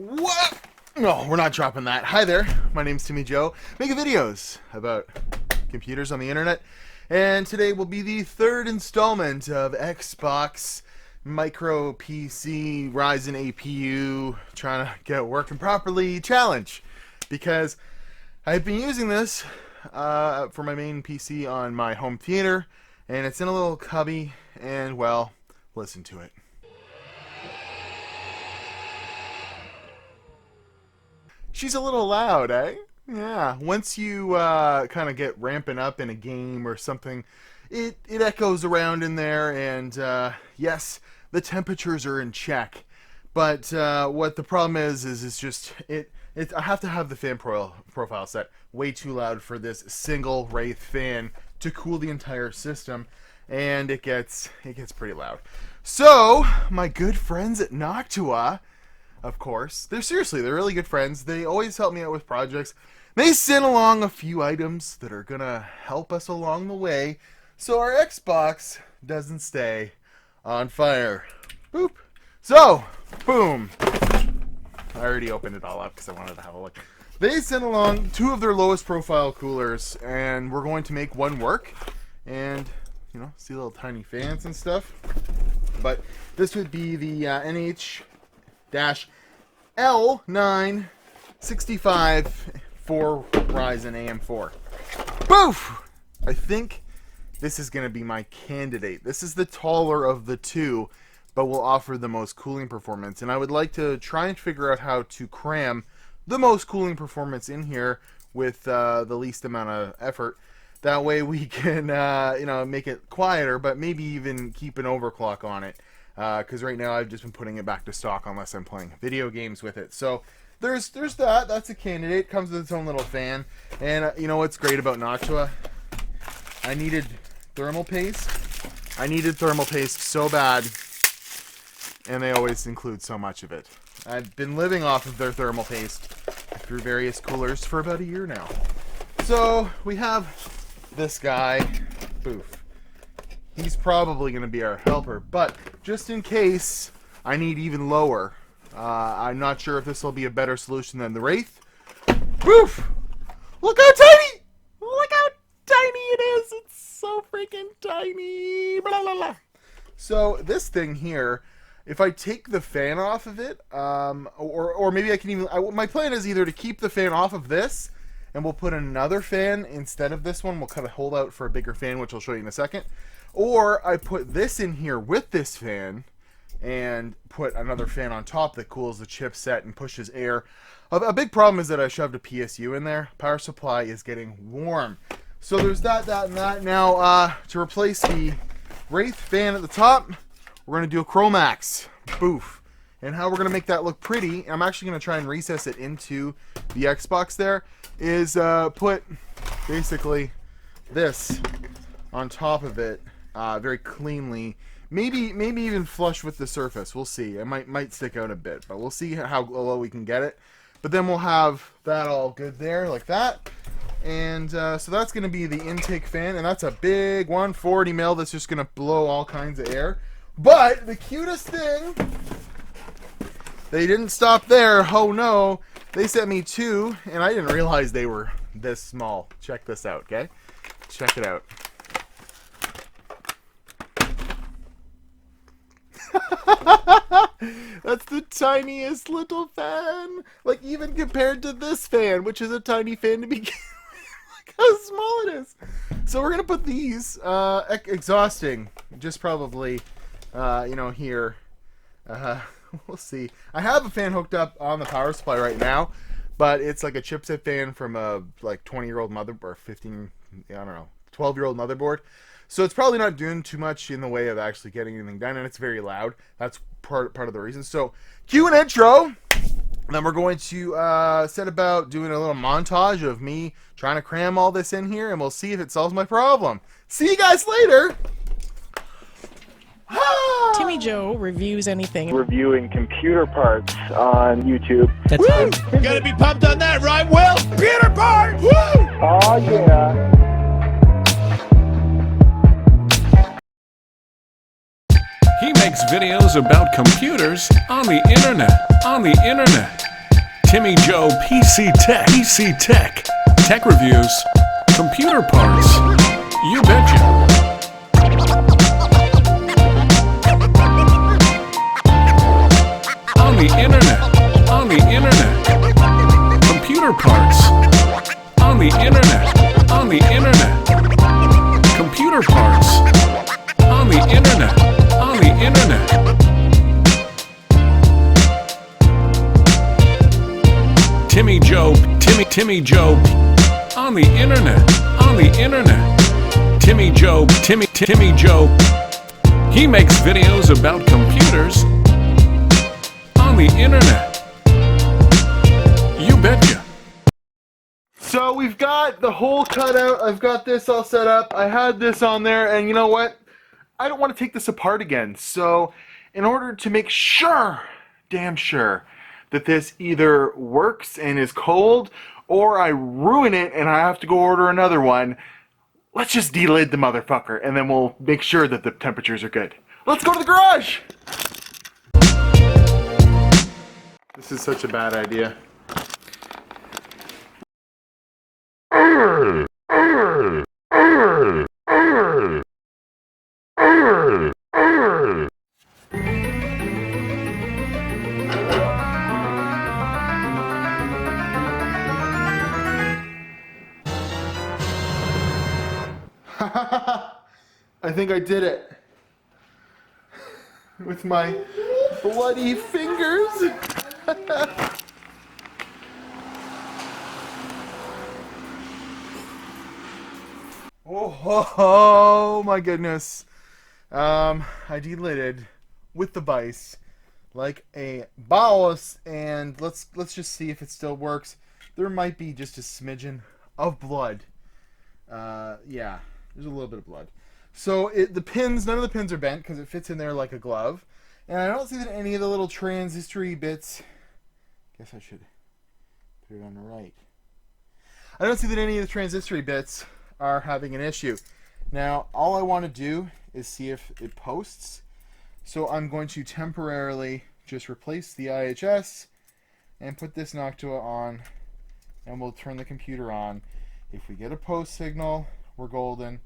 What? No, we're not dropping that. Hi there, my name's Timmy Joe, making videos about computers on the internet, and today will be the third installment of Xbox Micro PC Ryzen APU trying to get it working properly challenge, because I've been using this for my main PC on my home theater, and it's in a little cubby, and well, listen to it. She's a little loud, eh? Yeah, once you kind of get ramping up in a game or something, it echoes around in there, and yes, the temperatures are in check. But what the problem is it's just, I have to have the fan profile set way too loud for this single Wraith fan to cool the entire system, and it gets pretty loud. So, my good friends at Noctua, of course, they're really good friends. They always help me out with projects. They send along a few items that are gonna help us along the way so our Xbox doesn't stay on fire. Boop. So, boom. I already opened it all up because I wanted to have a look. They sent along two of their lowest profile coolers, and we're going to make one work. And, you know, see little tiny fans and stuff. But this would be the NH-L965 for Ryzen AM4. Boof! I think this is going to be my candidate. This is the taller of the two, but will offer the most cooling performance. And I would like to try and figure out how to cram the most cooling performance in here with the least amount of effort. That way we can, you know, make it quieter, but maybe even keep an overclock on it. Because right now I've just been putting it back to stock unless I'm playing video games with it. So there's that. That's a candidate. Comes with its own little fan. And you know what's great about Noctua? I needed thermal paste. I needed thermal paste so bad, and they always include so much of it. I've been living off of their thermal paste through various coolers for about a year now. So we have this guy, Boof. He's probably going to be our helper, but just in case I need even lower, I'm not sure if this will be a better solution than the Wraith. Boof! Look how tiny! Look how tiny it is! It's so freaking tiny! Blah, blah, blah. So this thing here, if I take the fan off of it, or maybe I can even, my plan is either to keep the fan off of this, and we'll put another fan instead of this one. We'll kind of hold out for a bigger fan, which I'll show you in a second. Or I put this in here with this fan and put another fan on top that cools the chipset and pushes air. A big problem is that I shoved a PSU in there. Power supply is getting warm. So there's that, and that. Now, to replace the Wraith fan at the top, we're going to do a Chromax. Boof. And how we're going to make that look pretty, I'm actually going to try and recess it into the Xbox there, is put basically this on top of it. Very cleanly, maybe even flush with the surface. We'll see. It might stick out a bit, but we'll see how low we can get it. But then we'll have that all good there, like that. And so that's going to be the intake fan, and that's a big 140 mil that's just going to blow all kinds of air. But the cutest thing, they didn't stop there. Oh no, they sent me two, and I didn't realize they were this small. Check this out, okay? Check it out. That's the tiniest little fan. Like, even compared to this fan, which is a tiny fan to begin with. Look how small it is. So we're gonna put these exhausting, just probably, you know, here. We'll see. I have a fan hooked up on the power supply right now, but it's like a chipset fan from a like 20-year-old motherboard, or 15, I don't know, 12-year-old motherboard. So it's probably not doing too much in the way of actually getting anything done, and it's very loud. That's part of the reason. So, cue an intro, and then we're going to set about doing a little montage of me trying to cram all this in here, and we'll see if it solves my problem. See you guys later! Timmy Joe reviews anything. Reviewing computer parts on YouTube. That's Woo! Gotta be pumped on that, right, Will? Computer parts! Woo! Oh, yeah. He makes videos about computers on the internet. Timmy Joe PC Tech. PC Tech. Tech reviews. Computer parts. You betcha. On the internet. On the internet. Computer parts. On the internet. On the internet. Computer parts. On the internet. On the internet. Timmy Joe. Timmy Joe. On the internet. On the internet. Timmy Joe. Timmy Joe. He makes videos about computers on the internet. You betcha. So we've got the whole cutout. I've got this all set up. I had this on there, and you know what? I don't want to take this apart again. So in order to make sure, damn sure, that this either works and is cold, or I ruin it and I have to go order another one, let's just delid the motherfucker, and then we'll make sure that the temperatures are good. Let's go to the garage! This is such a bad idea. I think I did it. With my bloody fingers. Oh my goodness. I delided with the vise like a boss, and let's just see if it still works. There might be just a smidgen of blood. Yeah, there's a little bit of blood. So the pins, none of the pins are bent because it fits in there like a glove. And I don't see that any of the little transistory bits, guess I should put it on the right. I don't see that any of the transistory bits are having an issue. Now, all I want to do is see if it posts. So I'm going to temporarily just replace the IHS and put this Noctua on, and we'll turn the computer on. If we get a post signal, we're golden.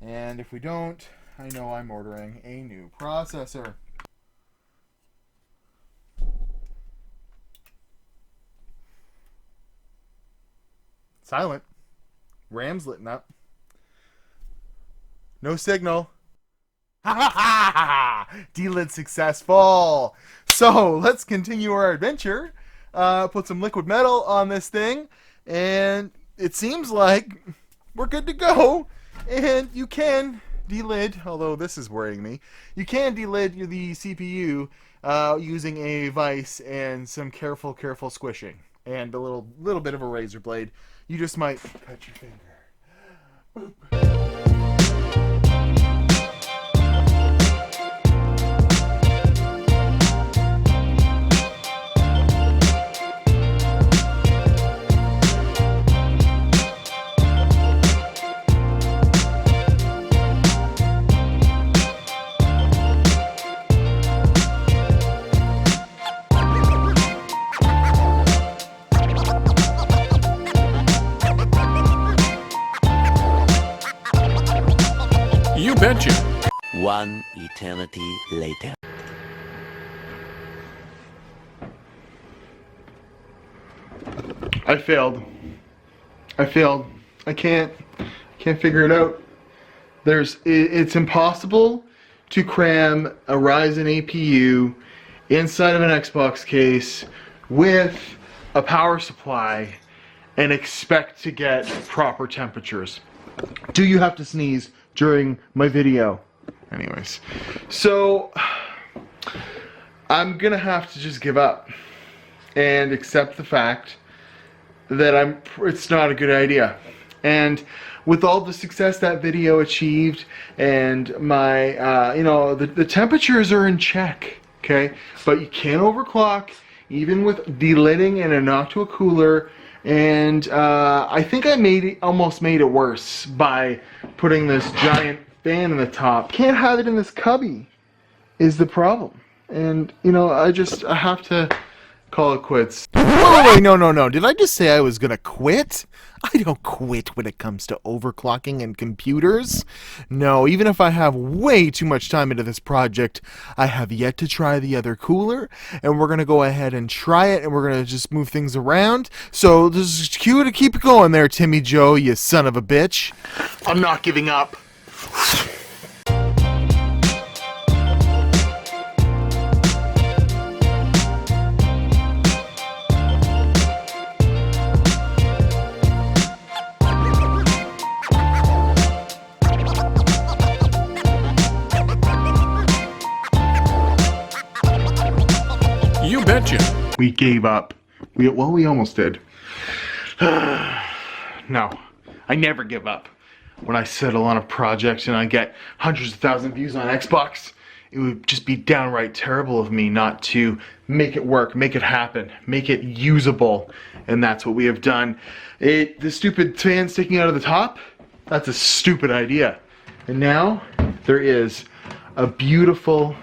And if we don't, I know I'm ordering a new processor. Silent. RAM's lit up. No signal. Ha ha ha ha! Delid successful. So let's continue our adventure. Put some liquid metal on this thing, and it seems like we're good to go. And you can delid, although this is worrying me, you can delid the CPU using a vise and some careful squishing and a little bit of a razor blade. You just might cut your finger. Boop. You betcha. One eternity later. I failed. I can't figure it out. It's impossible to cram a Ryzen APU inside of an Xbox case with a power supply and expect to get proper temperatures. Do you have to sneeze during my video? Anyways, so I'm gonna have to just give up and accept the fact that it's not a good idea. And with all the success that video achieved, and my the temperatures are in check, okay, but you can't overclock even with delidding and a Noctua cooler. And I think I almost made it worse by putting this giant fan in the top. Can't have it in this cubby is the problem. And I have to call it quits. Wait, no. Did I just say I was gonna quit? I don't quit when it comes to overclocking and computers. No, even if I have way too much time into this project, I have yet to try the other cooler, and we're gonna go ahead and try it, and we're gonna just move things around. So this is cue to keep going there, Timmy Joe, you son of a bitch. I'm not giving up. You betcha. We gave up. We almost did. No, I never give up. When I settle on a project and I get hundreds of thousands of views on Xbox, it would just be downright terrible of me not to make it work, make it happen, make it usable. And that's what we have done. The stupid fan sticking out of the top, that's a stupid idea. And now there is a beautiful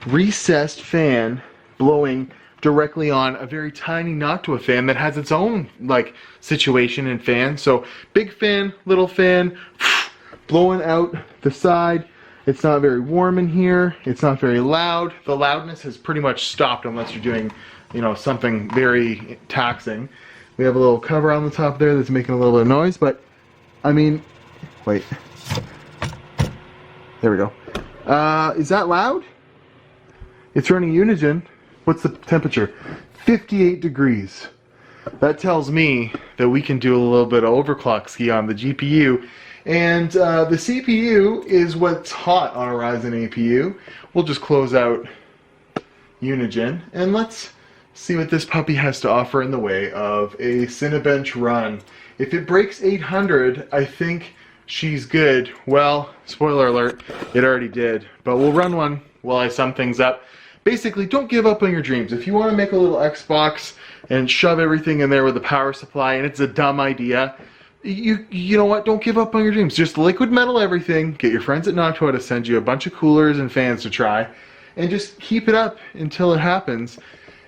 recessed fan blowing directly on a very tiny Noctua fan that has its own like situation and fan. So big fan, little fan, blowing out the side. It's not very warm in here. It's not very loud. The loudness has pretty much stopped unless you're doing, you know, something very taxing. We have a little cover on the top there that's making a little bit of noise, but I mean, wait. There we go. Is that loud? It's running Unigen. What's the temperature? 58 degrees. That tells me that we can do a little bit of overclock ski on the GPU. And the CPU is what's hot on a Ryzen APU. We'll just close out Unigen and let's see what this puppy has to offer in the way of a Cinebench run. If it breaks 800, I think she's good. Well, spoiler alert, it already did. But we'll run one while I sum things up. Basically, don't give up on your dreams. If you want to make a little Xbox and shove everything in there with a power supply, and it's a dumb idea, you know what? Don't give up on your dreams. Just liquid metal everything. Get your friends at Noctua to send you a bunch of coolers and fans to try, and just keep it up until it happens,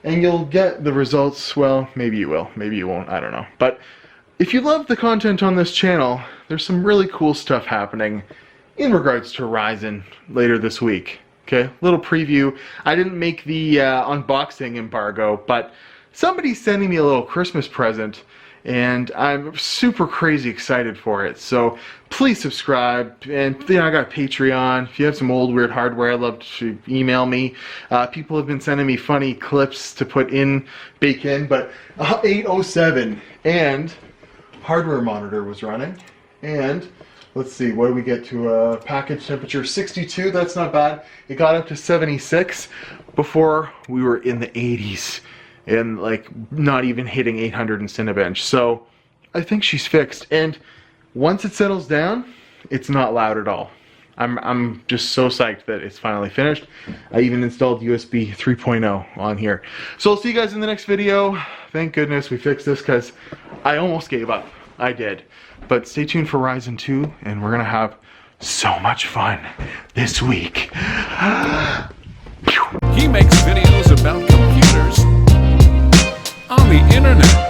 and you'll get the results. Well, maybe you will. Maybe you won't. I don't know. But if you love the content on this channel, there's some really cool stuff happening in regards to Ryzen later this week. Okay, little preview. I didn't make the unboxing embargo, but somebody's sending me a little Christmas present, and I'm super crazy excited for it. So please subscribe, and you know, I got Patreon. If you have some old weird hardware, I'd love to email me. People have been sending me funny clips to put in, bake in, but 807 and hardware monitor was running, and let's see, what do we get to? Package temperature 62, that's not bad. It got up to 76 before we were in the 80s and like not even hitting 800 in Cinebench. So I think she's fixed. And once it settles down, it's not loud at all. I'm just so psyched that it's finally finished. I even installed USB 3.0 on here. So I'll see you guys in the next video. Thank goodness we fixed this because I almost gave up. I did. But stay tuned for Ryzen 2, and we're going to have so much fun this week. He makes videos about computers on the internet.